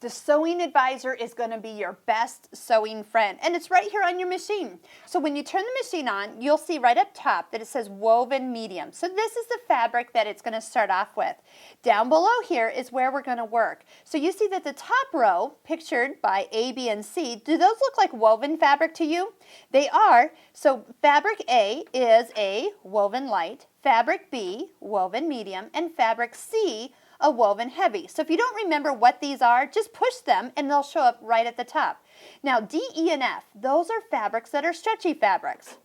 The sewing advisor is going to be your best sewing friend, and it's right here on your machine. So when you turn the machine on, you'll see right up top that it says woven medium. So this is the fabric that it's going to start off with. Down below here is where we're going to work. So you see that the top row, pictured by A, B, and C, do those look like woven fabric to you? They are. So fabric A is a woven light, fabric B, woven medium, and fabric C, a woven heavy. So if you don't remember what these are, just push them and they'll show up right at the top. Now D, E, and F, those are fabrics that are stretchy fabrics.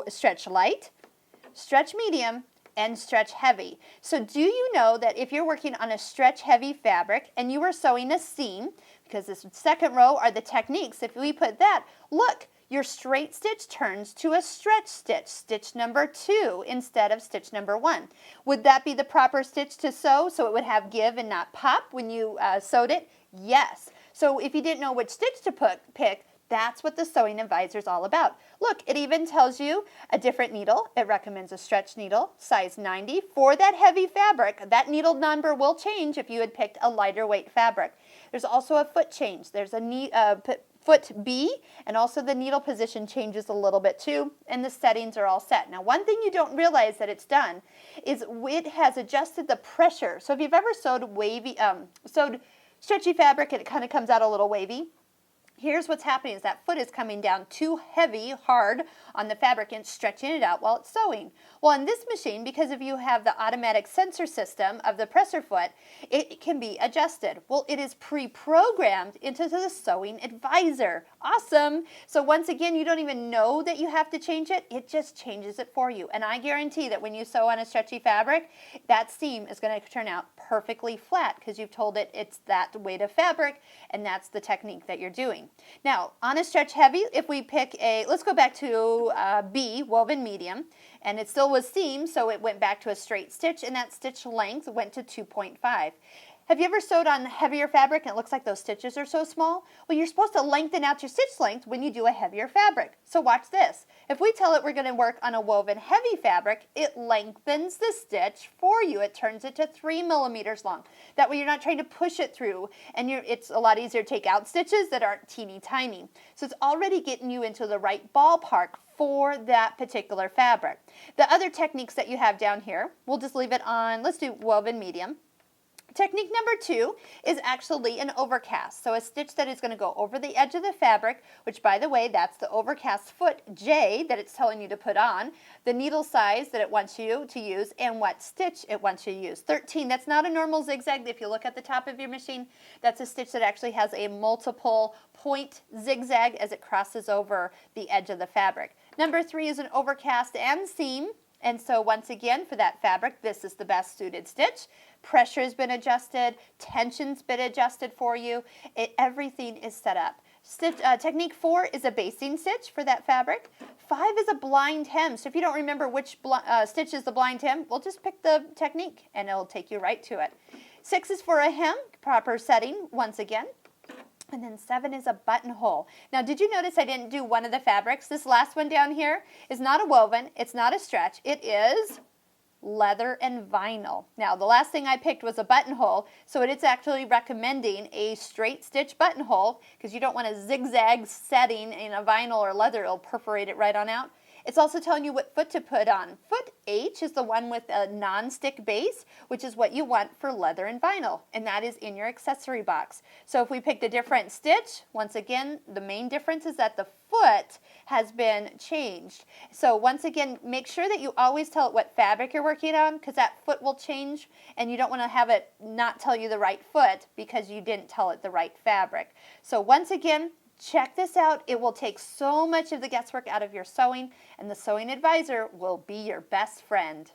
Stretch light, stretch medium, and stretch heavy. So do you know that if you're working on a stretch heavy fabric and you are sewing a seam, because this second row are the techniques, if we put that, look, your straight stitch turns to a stretch stitch, stitch number 2 instead of stitch number 1. Would that be the proper stitch to sew so it would have give and not pop when you sewed it? Yes. So if you didn't know which stitch to pick, that's what the sewing advisor is all about. Look, it even tells you a different needle. It recommends a stretch needle, size 90. For that heavy fabric, that needle number will change if you had picked a lighter weight fabric. There's also a foot change. There's a foot B, and also the needle position changes a little bit too, and the settings are all set. Now, one thing you don't realize that it's done is it has adjusted the pressure. So if you've ever sewed stretchy fabric and it kind of comes out a little wavy, here's what's happening is that foot is coming down too heavy, hard on the fabric and stretching it out while it's sewing. Well, on this machine, because if you have the automatic sensor system of the presser foot, it can be adjusted. Well, it is pre-programmed into the sewing advisor. Awesome. So once again, you don't even know that you have to change it. It just changes it for you. And I guarantee that when you sew on a stretchy fabric, that seam is going to turn out perfectly flat because you've told it it's that weight of fabric and that's the technique that you're doing. Now, on a stretch heavy, if we pick let's go back to B, woven medium, and it still was seam, so it went back to a straight stitch, and that stitch length went to 2.5. Have you ever sewed on heavier fabric and it looks like those stitches are so small? Well, you're supposed to lengthen out your stitch length when you do a heavier fabric. So watch this. If we tell it we're going to work on a woven heavy fabric, it lengthens the stitch for you. It turns it to 3 millimeters long. That way you're not trying to push it through, and it's a lot easier to take out stitches that aren't teeny tiny. So it's already getting you into the right ballpark for that particular fabric. The other techniques that you have down here, we'll just leave it on, let's do woven medium. Technique number 2 is actually an overcast. So a stitch that is going to go over the edge of the fabric, which by the way, that's the overcast foot J that it's telling you to put on, the needle size that it wants you to use, and what stitch it wants you to use. 13, that's not a normal zigzag. If you look at the top of your machine, that's a stitch that actually has a multiple point zigzag as it crosses over the edge of the fabric. Number 3 is an overcast and seam. And so once again, for that fabric, this is the best suited stitch. Pressure has been adjusted, tension's been adjusted for you. Everything is set up. Technique 4 is a basting stitch for that fabric. 5 is a blind hem. So if you don't remember which stitch is the blind hem, we'll just pick the technique and it'll take you right to it. 6 is for a hem, proper setting once again. And then 7 is a buttonhole. Now, did you notice I didn't do one of the fabrics? This last one down here is not a woven, it's not a stretch, it is leather and vinyl. Now, the last thing I picked was a buttonhole, so it's actually recommending a straight stitch buttonhole because you don't want a zigzag setting in a vinyl or leather, it'll perforate it right on out. It's also telling you what foot to put on. Foot H is the one with a non-stick base, which is what you want for leather and vinyl, and that is in your accessory box. So if we picked a different stitch, once again, the main difference is that the foot has been changed. So once again, make sure that you always tell it what fabric you're working on because that foot will change, and you don't want to have it not tell you the right foot because you didn't tell it the right fabric. So once again, check this out. It will take so much of the guesswork out of your sewing, and the sewing advisor will be your best friend.